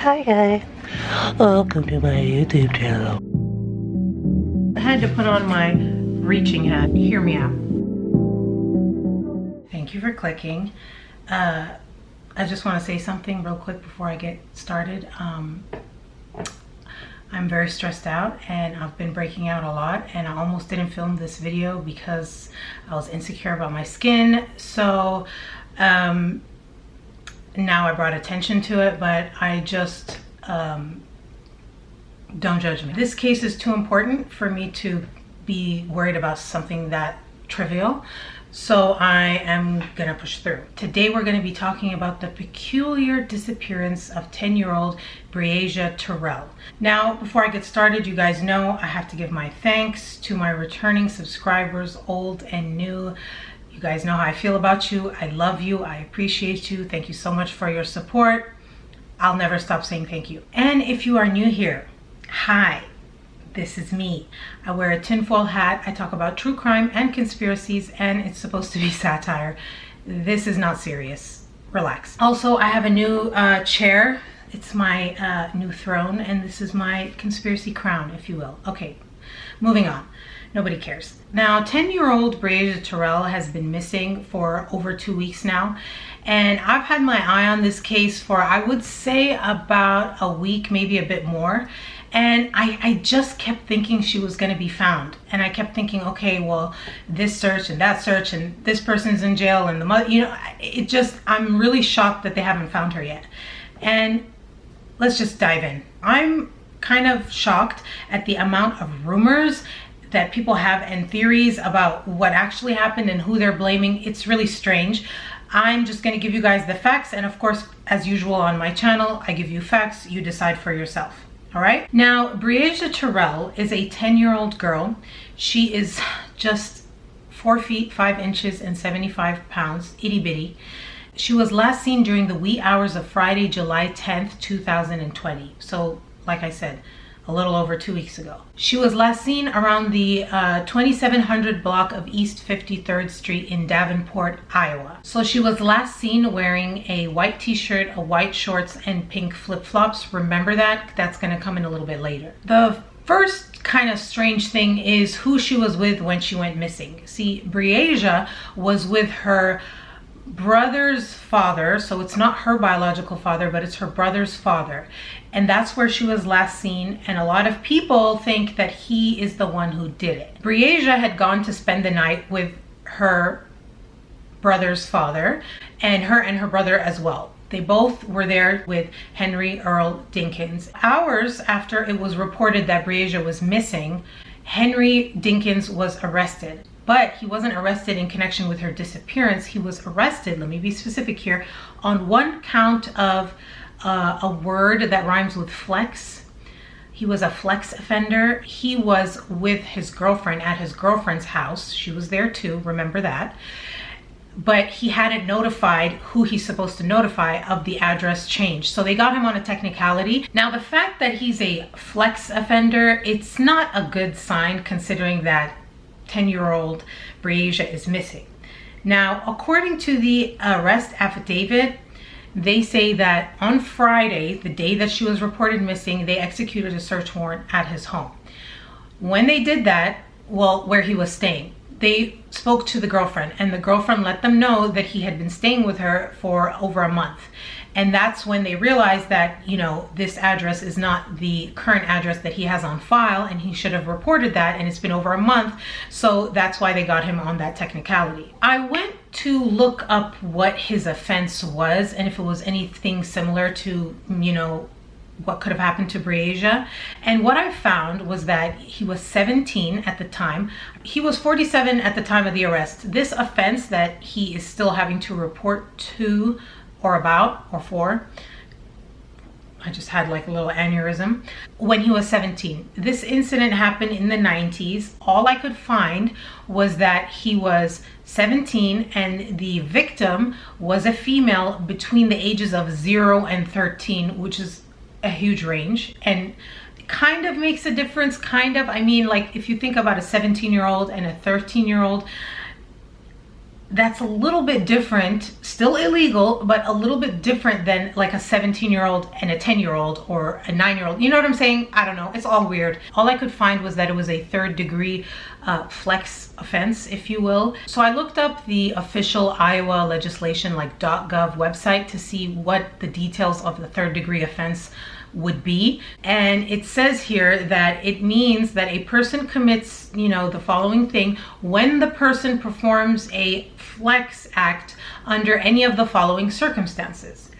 Hi guys, welcome to my YouTube channel. I had to put on my reaching hat. Hear me out. Thank you for clicking. I just want to say something real quick before I get started. I'm very stressed out and I've been breaking out a lot, and I almost didn't film this video because I was insecure about my skin. So now I brought attention to it, but I just don't judge me. This case is too important for me to be worried about something that trivial, so I am gonna push through. Today we're gonna be talking about the peculiar disappearance of 10-year-old Breasia Terrell. Now, before I get started, you guys know I have to give my thanks to my returning subscribers, old and new. You guys know how I feel about you. I love you. I appreciate you. Thank you so much for your support. I'll never stop saying thank you. And if you are new here, hi, this is me. I wear a tinfoil hat. I talk about true crime and conspiracies, and it's supposed to be satire. This is not serious. Relax. Also, I have a new chair. It's my new throne, and this is my conspiracy crown, if you will. Okay, moving on. Nobody cares. Now, 10-year-old Breasia Terrell has been missing for over 2 weeks now, and I've had my eye on this case for, I would say, about a week, maybe a bit more. And I just kept thinking she was going to be found, and I kept thinking, okay, well, this search and that search, and this person's in jail, and the mother, you know, it just, I'm really shocked that they haven't found her yet. And let's just dive in. I'm kind of shocked at the amount of rumors that people have and theories about what actually happened and who they're blaming. It's really strange. I'm just going to give you guys the facts, and of course, as usual on my channel, I give you facts, you decide for yourself. All right? Now, Breasia Terrell is a 10-year-old girl. She is just 4 feet 5 inches and 75 pounds, itty bitty. She was last seen during the wee hours of Friday, July 10th, 2020. So, like I said, a little over 2 weeks ago. She was last seen around the 2700 block of East 53rd Street in Davenport, Iowa. So she was last seen wearing a white t-shirt, a white shorts, and pink flip-flops. Remember that? That's gonna come in a little bit later. The first kind of strange thing is who she was with when she went missing. See, Breasia was with her brother's father, so it's not her biological father, but it's her brother's father, and that's where she was last seen, and a lot of people think that he is the one who did it. Breasia had gone to spend the night with her brother's father, and her brother as well. They both were there with Henry Earl Dinkins. Hours after it was reported that Breasia was missing, Henry Dinkins was arrested. But he wasn't arrested in connection with her disappearance. He was arrested, let me be specific here, on one count of a word that rhymes with flex. He was a flex offender. He was with his girlfriend at his girlfriend's house. She was there too, remember that. But he hadn't notified who he's supposed to notify of the address change. So they got him on a technicality. Now, the fact that he's a flex offender, it's not a good sign considering that 10-year-old Breasia is missing. Now, according to the arrest affidavit, they say that on Friday, the day that she was reported missing, they executed a search warrant at his home. When they did that, well, where he was staying, they spoke to the girlfriend, and the girlfriend let them know that he had been staying with her for over a month. And that's when they realized that, you know, this address is not the current address that he has on file, and he should have reported that, and it's been over a month. So that's why they got him on that technicality. I went to look up what his offense was and if it was anything similar to, you know, what could have happened to Breasia. And what I found was that he was 17 at the time. He was 47 at the time of the arrest. This offense that he is still having to report to or about or for, I just had like a little aneurysm, when he was 17. This incident happened in the 90s. All I could find was that he was 17 and the victim was a female between the ages of 0 and 13, which is a huge range, and kind of makes a difference, kind of. I mean, like, if you think about a 17-year-old and a 13-year-old, that's a little bit different, still illegal, but a little bit different than like a 17-year-old and a 10-year-old or a 9-year-old. You know what I'm saying? I don't know. It's all weird. All I could find was that it was a third-degree flex offense, if you will. So I looked up the official Iowa legislation, like .gov website, to see what the details of the third-degree offense would be. And it says here that it means that a person commits, the following thing when the person performs a flex act under any of the following circumstances.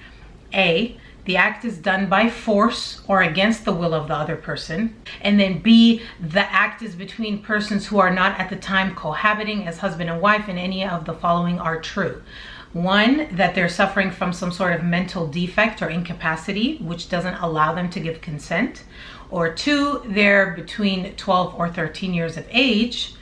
A, the act is done by force or against the will of the other person. And then B, the act is between persons who are not at the time cohabiting as husband and wife, and any of the following are true. 1, that they're suffering from some sort of mental defect or incapacity, which doesn't allow them to give consent. Or 2, they're between 12 or 13 years of age.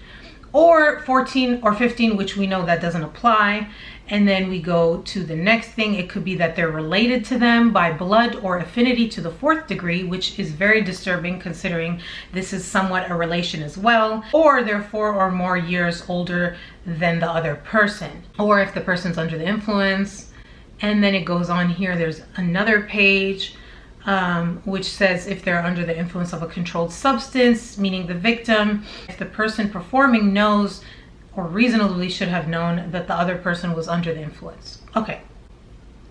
Or 14 or 15, which we know that doesn't apply. And then we go to the next thing. It could be that they're related to them by blood or affinity to the 4th degree, which is very disturbing considering this is somewhat a relation as well. Or they're 4 or more years older than the other person. Or if the person's under the influence. And then it goes on here. There's another page which says if they're under the influence of a controlled substance, meaning the victim, if the person performing knows or reasonably should have known that the other person was under the influence. Okay,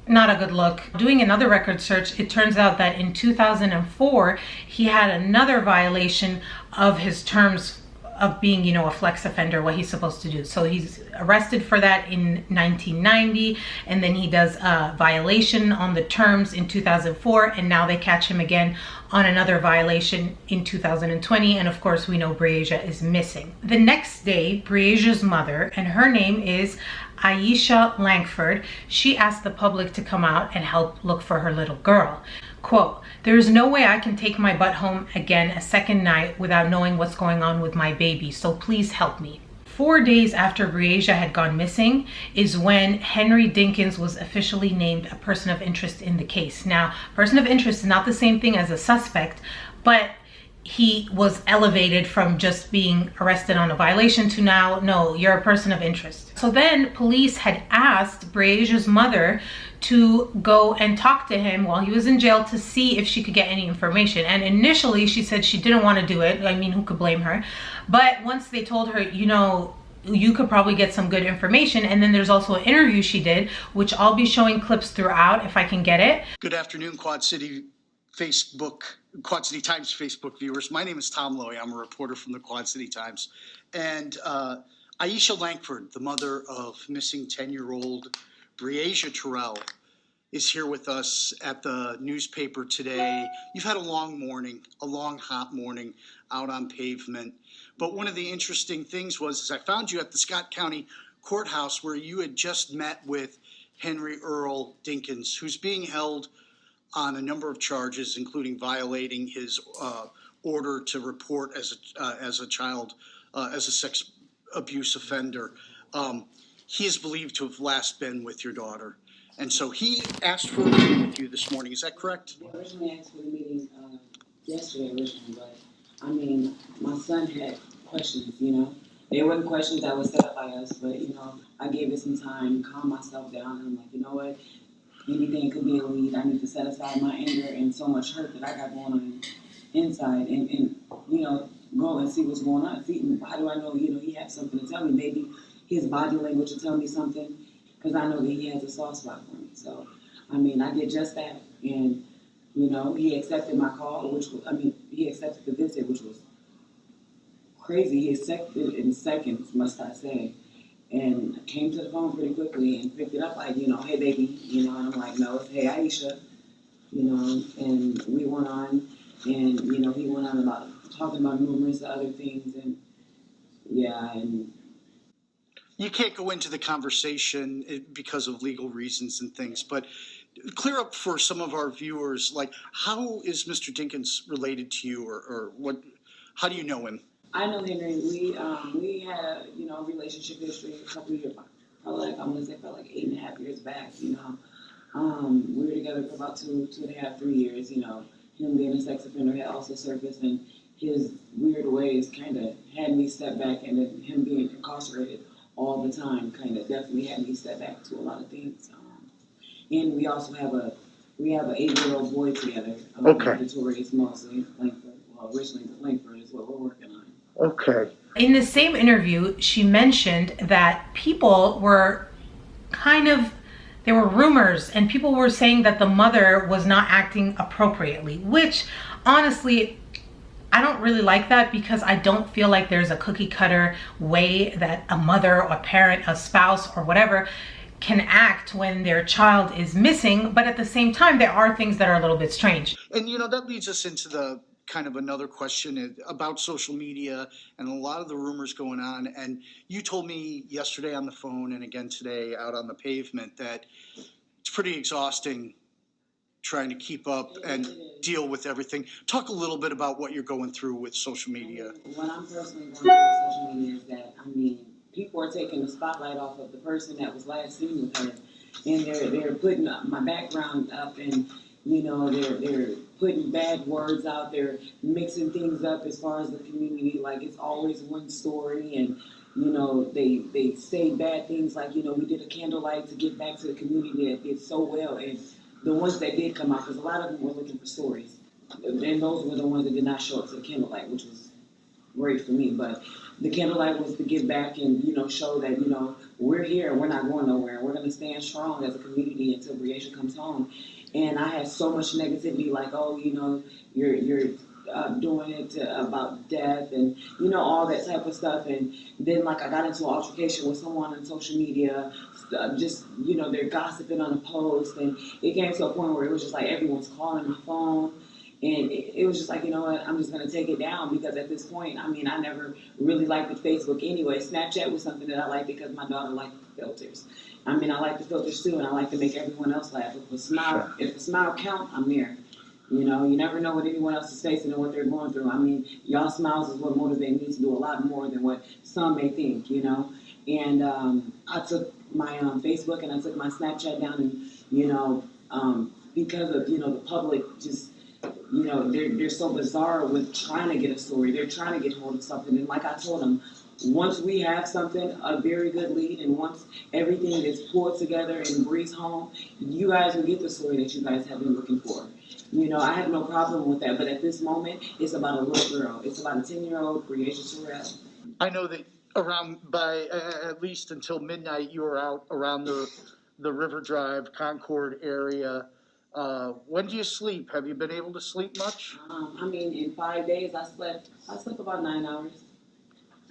not a good look. Doing another record search, it turns out that in 2004, he had another violation of his terms of being, a flex offender, what he's supposed to do. So he's arrested for that in 1990, and then he does a violation on the terms in 2004, and now they catch him again on another violation in 2020, and of course we know Breasia is missing. The next day, Breasia's mother, and her name is Aisha Langford, she asked the public to come out and help look for her little girl. Quote, "There is no way I can take my butt home again a second night without knowing what's going on with my baby, so please help me." 4 days after Breasia had gone missing is when Henry Dinkins was officially named a person of interest in the case. Now, person of interest is not the same thing as a suspect, but he was elevated from just being arrested on a violation to now, no, you're a person of interest. So then police had asked Breasia's mother to go and talk to him while he was in jail to see if she could get any information. And initially she said she didn't want to do it. I mean, who could blame her? But once they told her, you could probably get some good information. And then there's also an interview she did, which I'll be showing clips throughout if I can get it. Good afternoon, Quad City Times Facebook viewers. My name is Tom Lowy. I'm a reporter from the Quad City Times. And Aisha Langford, the mother of missing 10-year-old Breasia Terrell, is here with us at the newspaper today. You've had a long morning, a long hot morning out on pavement. But one of the interesting things was I found you at the Scott County Courthouse where you had just met with Henry Earl Dinkins, who's being held on a number of charges, including violating his order to report as a child, as a sex abuse offender. He is believed to have last been with your daughter. And so he asked for a meeting with you this morning. Is that correct? Yeah, originally asked for the meeting yesterday originally, but I mean, my son had questions, They weren't questions that were set up by us, but, I gave it some time, calm myself down, and I'm like, you know what? Anything could be a lead. I need to set aside my anger and so much hurt that I got going on inside and go and see what's going on. See, how do I know, he has something to tell me? Maybe his body language will tell me something, because I know that he has a soft spot for me. So, I mean, I did just that. And, he accepted my call, he accepted the visit, which was crazy. He accepted it in seconds, must I say. And came to the phone pretty quickly and picked it up like, hey, baby, and I'm like, no, it's hey, Aisha, and we went on, and, he went on about talking about numerous other things, and, yeah, and... You can't go into the conversation because of legal reasons and things, but clear up for some of our viewers, like, how is Mr. Dinkins related to you, or what? How do you know him? I know Henry. We had a relationship history a couple of years, probably about like 8.5 years back. We were together for about 2.5, 3 years. Him being a sex offender had also surfaced, and his weird ways kind of had me step back, and then him being incarcerated all the time kind of definitely had me step back to a lot of things. And we also have an 8-year-old boy together. Okay. It's mostly Langford. Well, originally Langford is what we're working on. Okay. In the same interview, she mentioned that people were there were rumors and people were saying that the mother was not acting appropriately, which honestly, I don't really like that, because I don't feel like there's a cookie cutter way that a mother or a parent, a spouse or whatever can act when their child is missing. But at the same time, there are things that are a little bit strange. And that leads us into the kind of another question about social media and a lot of the rumors going on. And you told me yesterday on the phone and again today out on the pavement that it's pretty exhausting trying to keep up and deal with everything. Talk a little bit about what you're going through with social media. What I'm personally going through with social media is that, people are taking the spotlight off of the person that was last seen with her, and they're putting my background up, and they're putting bad words out there, mixing things up as far as the community. Like, it's always one story, and they say bad things like, we did a candlelight to get back to the community that did so well, and the ones that did come out, because a lot of them were looking for stories, and those were the ones that did not show up to the candlelight, which was great for me. But the candlelight was to give back and show that we're here, we're not going nowhere, and we're going to stand strong as a community until Breasia comes home. And I had so much negativity, like, oh, you're doing it about death and all that type of stuff. And then, like, I got into an altercation with someone on social media, just they're gossiping on a post, and it came to a point where it was just like everyone's calling my phone. And it was just like, you know what, I'm just going to take it down, because at this point, I never really liked the Facebook anyway. Snapchat was something that I liked because my daughter liked the filters. I like the filters too, and I like to make everyone else laugh. If a smile count, I'm there. You never know what anyone else is facing and what they're going through. Y'all smiles is what motivates me to do a lot more than what some may think, And I took my Facebook and I took my Snapchat down, and, because of, the public just, they're so bizarre with trying to get a story. They're trying to get hold of something. And like I told them, once we have something, a very good lead, and once everything is pulled together and breathes home, you guys will get the story that you guys have been looking for. I have no problem with that. But at this moment, it's about a little girl. It's about a 10-year-old Breasia Terrell. I know that by at least until midnight, you were out around the River Drive, Concord area. When do you sleep? Have you been able to sleep much? In 5 days, I slept about 9 hours.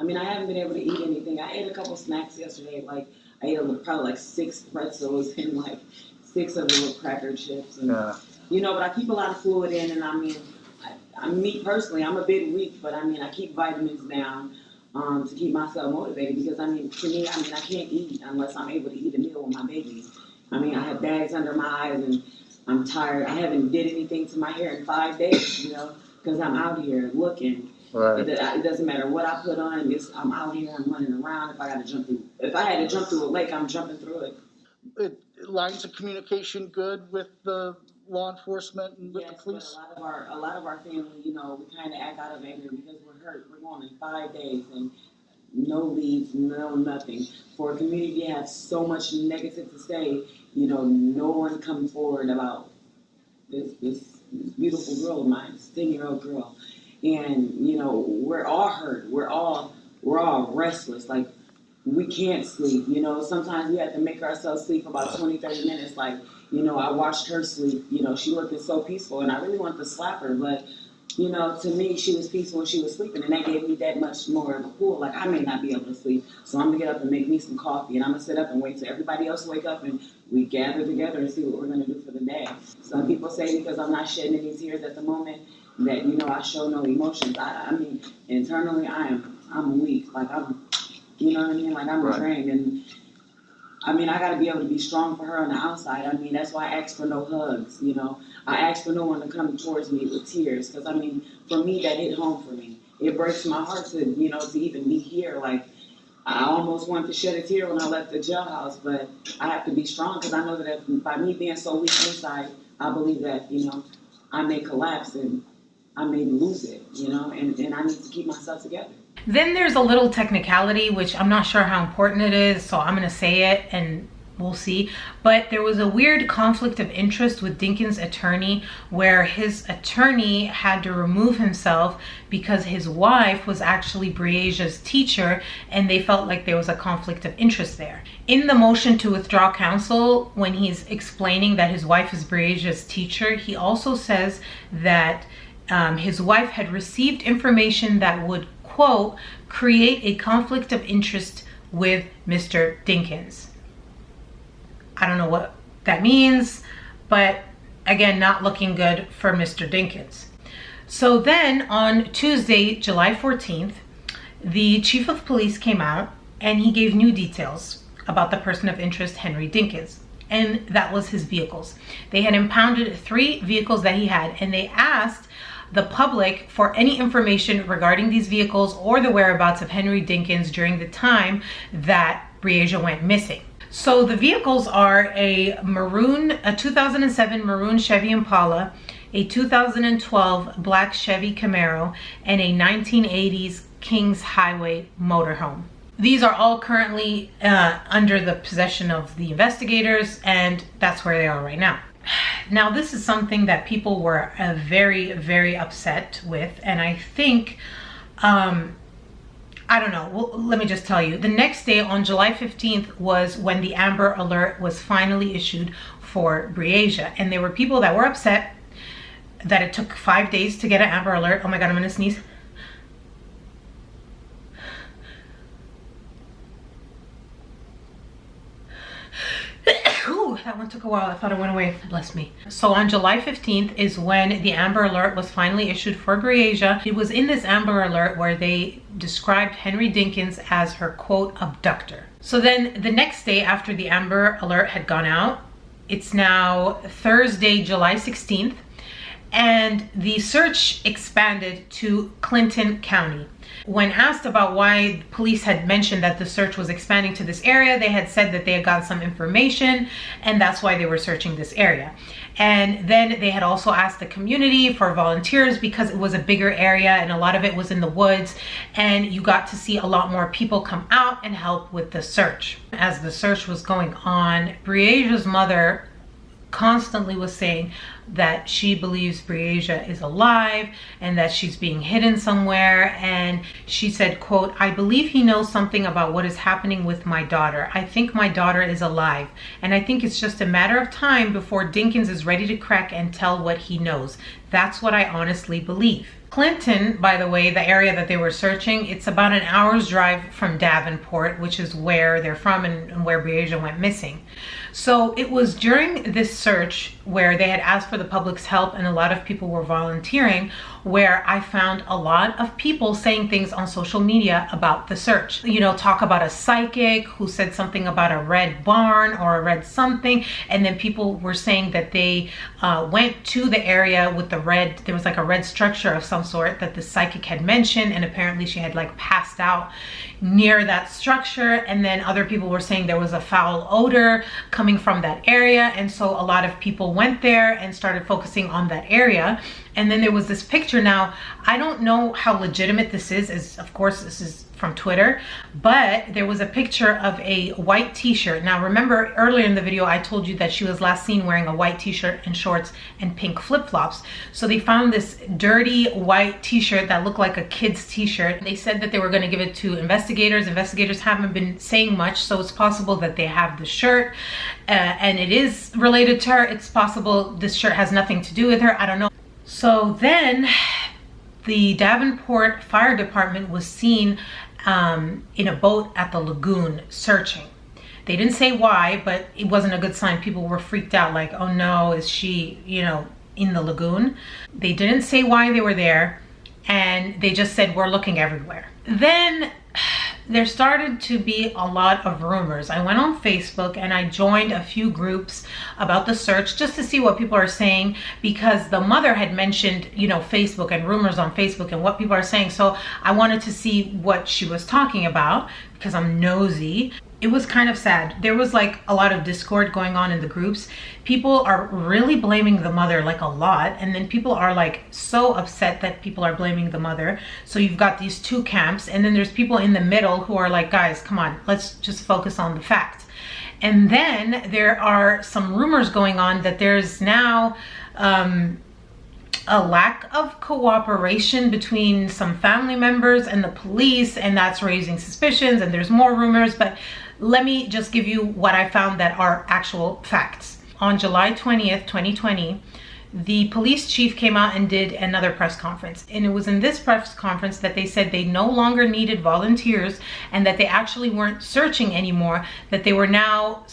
I haven't been able to eat anything. I ate a couple snacks yesterday. Like, I ate probably like 6 pretzels and like 6 of the little cracker chips. And, but I keep a lot of fluid in, and me personally, I'm a bit weak, but I keep vitamins down to keep myself motivated, because to me, I can't eat unless I'm able to eat a meal with my baby. I have bags under my eyes, and I'm tired. I haven't did anything to my hair in 5 days, because I'm out here looking. Right. It doesn't matter what I put on. I'm out here. I'm running around. If I had to jump through a lake, I'm jumping through it. Lines of communication good with the law enforcement and with the police? But a lot of our family, we kind of act out of anger because we're hurt. We're going in 5 days and no leads, no nothing. For a community to have so much negative to say, no one comes forward about this beautiful girl of mine, this 10-year-old girl. And, we're all hurt. We're all restless. Like, we can't sleep. Sometimes we have to make ourselves sleep for about 20, 30 minutes. Like, I watched her sleep. She looked so peaceful, and I really wanted to slap her. But, to me, she was peaceful when she was sleeping, and that gave me that much more of a pull. Like, I may not be able to sleep, so I'm going to get up and make me some coffee, and I'm going to sit up and wait till everybody else wake up, and we gather together and see what we're going to do for the day. Some people say because I'm not shedding any tears at the moment that, I show no emotions. Internally, I'm weak. Like, Like, I'm drained, and I got to be able to be strong for her on the outside. That's why I ask for no hugs. I ask for no one to come towards me with tears, because for me, that hit home for me. It breaks my heart to to even be here. Like, I almost wanted to shed a tear when I left the jailhouse, but I have to be strong, because I know that by me being so weak inside, I believe that I may collapse and I may lose it. And I need to keep myself together. Then there's a little technicality, which I'm not sure how important it is, so I'm gonna say it and we'll see. But there was a weird conflict of interest with Dinkins' attorney, where his attorney had to remove himself because his wife was actually Breasia's teacher, and they felt like there was a conflict of interest there. In the motion to withdraw counsel, when he's explaining that his wife is Breasia's teacher, he also says that his wife had received information that would, quote, create a conflict of interest with Mr. Dinkins. I don't know what that means, but again, not looking good for Mr. Dinkins. So then on Tuesday, July 14th, the chief of police came out and he gave new details about the person of interest, Henry Dinkins. And that was his vehicles. They had impounded 3 vehicles that he had, and they asked the public for any information regarding these vehicles or the whereabouts of Henry Dinkins during the time that Breasia went missing. So the vehicles are a 2007 maroon Chevy Impala, a 2012 black Chevy Camaro, and a 1980s Kings Highway motorhome. These are all currently under the possession of the investigators, and that's where they are right now. Now, this is something that people were very, very upset with, and I think, I don't know, well, let me just tell you. The next day, on July 15th, was when the Amber Alert was finally issued for Breasia, and there were people that were upset that it took 5 days to get an Amber Alert. Oh my God, I'm gonna sneeze. Ooh, that one took a while. I thought it went away. Bless me. So on July 15th is when the Amber Alert was finally issued for Breasia. It was in this Amber Alert where they described Henry Dinkins as her, quote, abductor. So then the next day after the Amber Alert had gone out, it's now Thursday, July 16th, and the search expanded to Clinton County. When asked about why police had mentioned that the search was expanding to this area, they had said that they had got some information and that's why they were searching this area. And then they had also asked the community for volunteers because it was a bigger area and a lot of it was in the woods, and you got to see a lot more people come out and help with the search. As the search was going on, Breasia's mother constantly was saying that she believes Breasia is alive and that she's being hidden somewhere. And she said, quote, I believe he knows something about what is happening with my daughter. I think my daughter is alive, and I think it's just a matter of time before Dinkins is ready to crack and tell what he knows. That's what I honestly believe. Clinton, by the way, the area that they were searching, it's about an hour's drive from Davenport, which is where they're from and where Breasia went missing. So it was during this search where they had asked for the public's help and a lot of people were volunteering, where I found a lot of people saying things on social media about the search. You know, talk about a psychic who said something about a red barn or a red something, and then people were saying that they went to the area with the red, there was like a red structure of some sort that the psychic had mentioned, and apparently she had like passed out near that structure. And then other people were saying there was a foul odor coming from that area, and so a lot of people went there and started focusing on that area. And then there was this picture. Now, I don't know how legitimate this is, as of course this is from Twitter, but there was a picture of a white t-shirt. Now remember earlier in the video I told you that she was last seen wearing a white t-shirt and shorts and pink flip-flops. So they found this dirty white t-shirt that looked like a kid's t-shirt. They said that they were going to give it to investigators. Investigators haven't been saying much, so it's possible that they have the shirt and it is related to her. It's possible this shirt has nothing to do with her. I don't know. So then the Davenport Fire Department was seen in a boat at the lagoon searching. They didn't say why, but it wasn't a good sign. People were freaked out, like, oh no, is she, you know, in the lagoon? They didn't say why they were there, and they just said, we're looking everywhere. Then there started to be a lot of rumors. I went on Facebook and I joined a few groups about the search just to see what people are saying, because the mother had mentioned, you know, Facebook and rumors on Facebook and what people are saying. So I wanted to see what she was talking about because I'm nosy. it was kind of sad. There was like a lot of discord going on in the groups. People are really blaming the mother, like a lot, and then people are like so upset that people are blaming the mother. So you've got these two camps, and then there's people in the middle who are like, guys, come on, let's just focus on the facts. And then there are some rumors going on that there's now a lack of cooperation between some family members and the police, and that's raising suspicions, and there's more rumors. But let me just give you what I found that are actual facts. On July 20th, 2020, the police chief came out and did another press conference, and it was in this press conference that they said they no longer needed volunteers, and that they actually weren't searching anymore, that they were now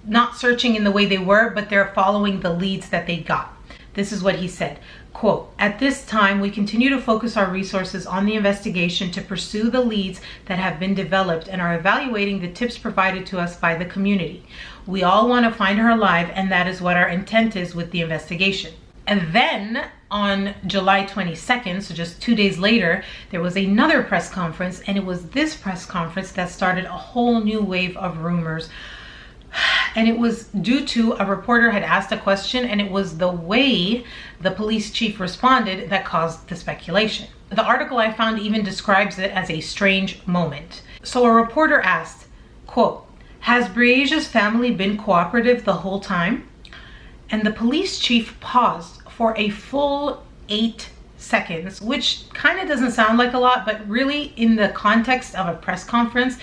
not searching in the way they were, but they're following the leads that they got. This is what he said, quote, "At this time, we continue to focus our resources on the investigation to pursue the leads that have been developed and are evaluating the tips provided to us by the community. We all want to find her alive, and that is what our intent is with the investigation." And then on July 22nd, so just 2 days later, there was another press conference, and it was this press conference that started a whole new wave of rumors. And it was due to a reporter had asked a question, and it was the way the police chief responded that caused the speculation. The article I found even describes it as a strange moment. So a reporter asked, quote, "Has Breasia's family been cooperative the whole time?" And the police chief paused for a full 8 seconds, which kind of doesn't sound like a lot, but really in the context of a press conference,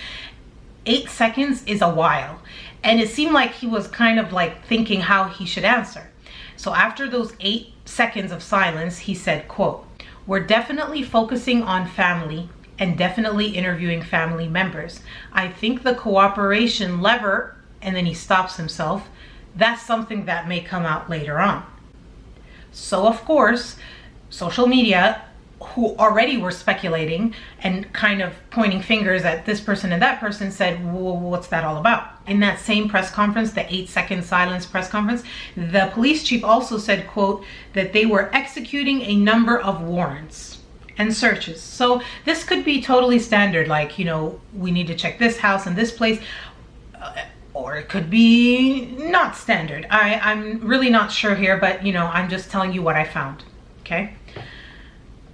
8 seconds is a while. And it seemed like he was kind of like thinking how he should answer. So after those 8 seconds of silence, he said, quote, "We're definitely focusing on family and definitely interviewing family members. I think the cooperation lever," and then he stops himself, "that's something that may come out later on." So of course, social media, who already were speculating and kind of pointing fingers at this person and that person, said, well, what's that all about? In that same press conference, the 8-second silence press conference, the police chief also said, quote, that they were executing a number of warrants and searches. So this could be totally standard, like, you know, we need to check this house and this place, or it could be not standard. I'm really not sure here, but you know, I'm just telling you what I found, okay?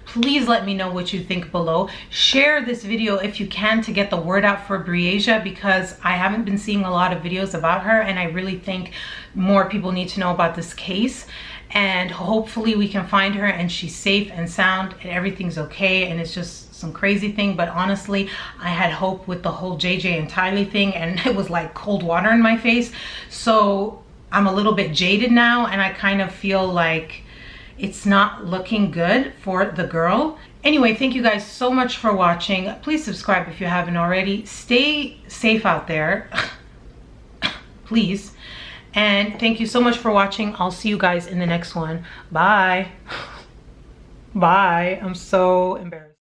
Please let me know what you think below. Share this video if you can to get the word out for Breasia, because I haven't been seeing a lot of videos about her, and I really think more people need to know about this case. And hopefully we can find her and she's safe and sound and everything's okay, and it's just some crazy thing. But honestly, I had hope with the whole JJ and Tylee thing, and it was like cold water in my face. So I'm a little bit jaded now, and I kind of feel like it's not looking good for the girl. Anyway, thank you guys so much for watching. Please subscribe if you haven't already. Stay safe out there, please. And thank you so much for watching. I'll see you guys in the next one. Bye. Bye. I'm so embarrassed.